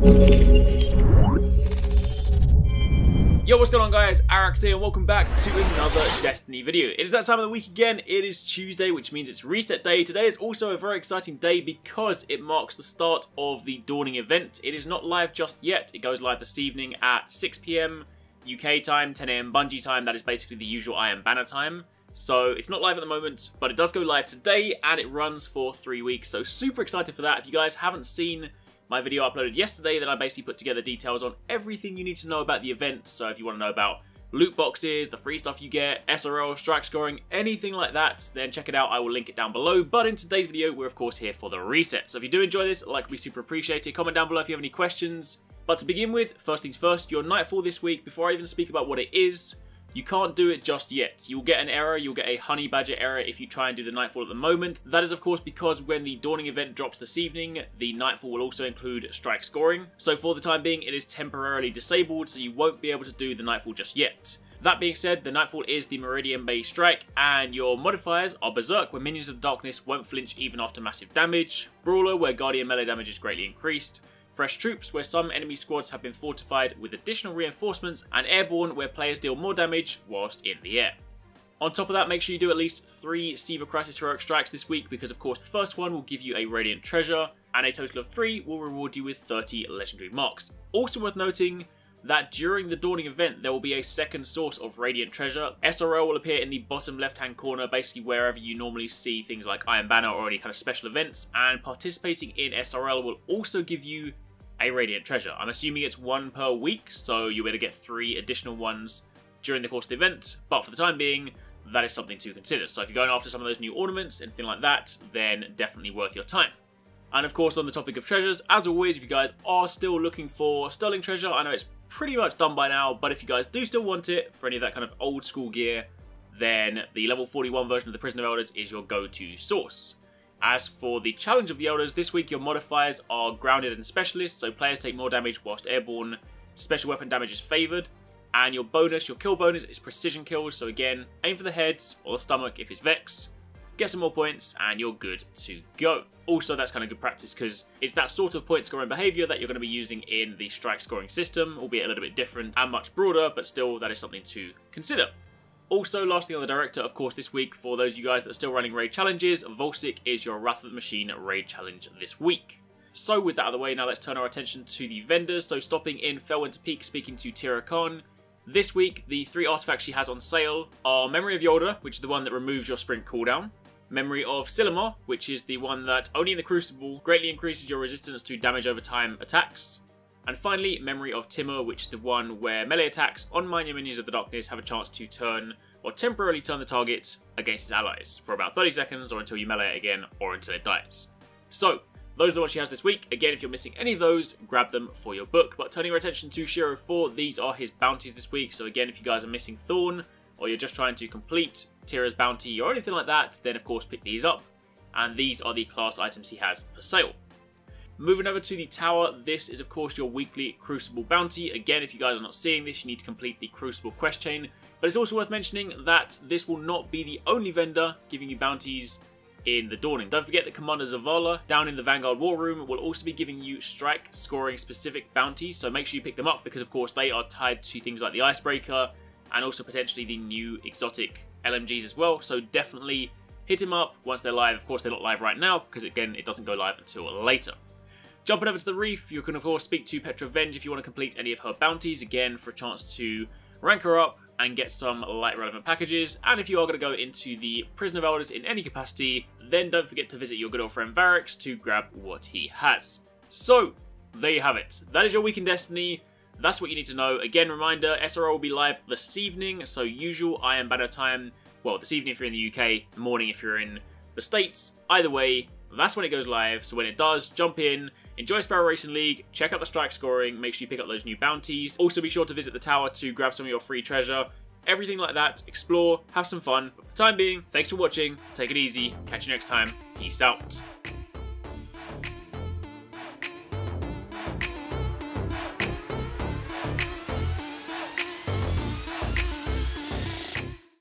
Yo, what's going on guys, HyperX here and welcome back to another Destiny video. It is that time of the week again. It is Tuesday, which means it's reset day. Today is also a very exciting day because it marks the start of the Dawning event. It is not live just yet. It goes live this evening at 6 PM UK time, 10 AM Bungie time. That is basically the usual I Am Banner time. So it's not live at the moment, but it does go live today and it runs for 3 weeks. So super excited for that. If you guys haven't seen my video uploaded yesterday, then I basically put together details on everything you need to know about the event. So if you want to know about loot boxes, the free stuff you get, SRL, strike scoring, anything like that, then check it out. I will link it down below. But in today's video, we're of course here for the reset. So if you do enjoy this, like, we super appreciate it. Comment down below if you have any questions. But to begin with, first things first, your Nightfall this week, before I even speak about what it is, you can't do it just yet. You'll get an error, you'll get a honey badger error if you try and do the Nightfall at the moment. That is of course because when the Dawning event drops this evening, the Nightfall will also include strike scoring. So for the time being, it is temporarily disabled, so you won't be able to do the Nightfall just yet. That being said, the Nightfall is the Meridian-based strike, and your modifiers are Berserk, where Minions of Darkness won't flinch even after massive damage, Brawler, where Guardian melee damage is greatly increased, Fresh Troops, where some enemy squads have been fortified with additional reinforcements, and Airborne, where players deal more damage whilst in the air. On top of that, make sure you do at least 3 Siva Crisis Heroic Strikes this week, because of course the first one will give you a Radiant Treasure, and a total of 3 will reward you with 30 Legendary Marks. Also worth noting that during the Dawning event, there will be a second source of Radiant Treasure. SRL will appear in the bottom left-hand corner, basically wherever you normally see things like Iron Banner or any kind of special events, and participating in SRL will also give you a Radiant Treasure. I'm assuming it's 1 per week, so you'll be able to get 3 additional ones during the course of the event, but for the time being, that is something to consider. So if you're going after some of those new ornaments, anything like that, then definitely worth your time. And of course, on the topic of treasures, as always, if you guys are still looking for Sterling Treasure, I know it's pretty much done by now, but if you guys do still want it for any of that kind of old school gear, then the level 41 version of the Prisoner of Elders is your go-to source. As for the Challenge of the Elders, this week your modifiers are Grounded and Specialist, so players take more damage whilst airborne. Special weapon damage is favoured. And your bonus, your kill bonus, is Precision Kills, so again, aim for the heads or the stomach if it's Vex. Get some more points and you're good to go. Also, that's kind of good practice because it's that sort of point scoring behaviour that you're going to be using in the strike scoring system, albeit a little bit different and much broader, but still that is something to consider. Also, lastly on the director, of course, this week, for those of you guys that are still running raid challenges, Volsic is your Wrath of the Machine raid challenge this week. So with that out of the way, now let's turn our attention to the vendors. So stopping in Felwinter Peak, speaking to Tira Khan. This week, the 3 artifacts she has on sale are Memory of Yoda, which is the one that removes your sprint cooldown. Memory of Silumar, which is the one that only in the Crucible greatly increases your resistance to damage over time attacks. And finally, Memory of Timur, which is the one where melee attacks on minor minions of the darkness have a chance to turn or temporarily turn the target against its allies for about 30 seconds or until you melee it again or until it dies. So, those are the ones she has this week. Again, if you're missing any of those, grab them for your book. But turning our attention to Shiro 4, these are his bounties this week. So again, if you guys are missing Thorn, or you're just trying to complete Tira's bounty or anything like that, then of course pick these up. And these are the class items he has for sale. Moving over to the tower, this is of course your weekly Crucible bounty. Again, if you guys are not seeing this, you need to complete the Crucible quest chain. But it's also worth mentioning that this will not be the only vendor giving you bounties in the Dawning. Don't forget that Commander Zavala down in the Vanguard War Room will also be giving you strike scoring specific bounties. So make sure you pick them up because of course they are tied to things like the Icebreaker and also potentially the new exotic LMGs as well. So definitely hit him up once they're live. Of course, they're not live right now because again, it doesn't go live until later. Jumping over to the Reef, you can of course speak to Petra Venge if you want to complete any of her bounties, again for a chance to rank her up and get some light relevant packages. And if you are going to go into the Prisoner of Elders in any capacity, then don't forget to visit your good old friend Varix to grab what he has. So, there you have it. That is your week in Destiny. That's what you need to know. Again, reminder, SRL will be live this evening, so usual I Am Banner time. Well, this evening if you're in the UK, morning if you're in the States. Either way, that's when it goes live, so when it does, jump in, enjoy Sparrow Racing League, check out the strike scoring, make sure you pick up those new bounties. Also be sure to visit the tower to grab some of your free treasure. Everything like that, explore, have some fun. But for the time being, thanks for watching, take it easy, catch you next time, peace out.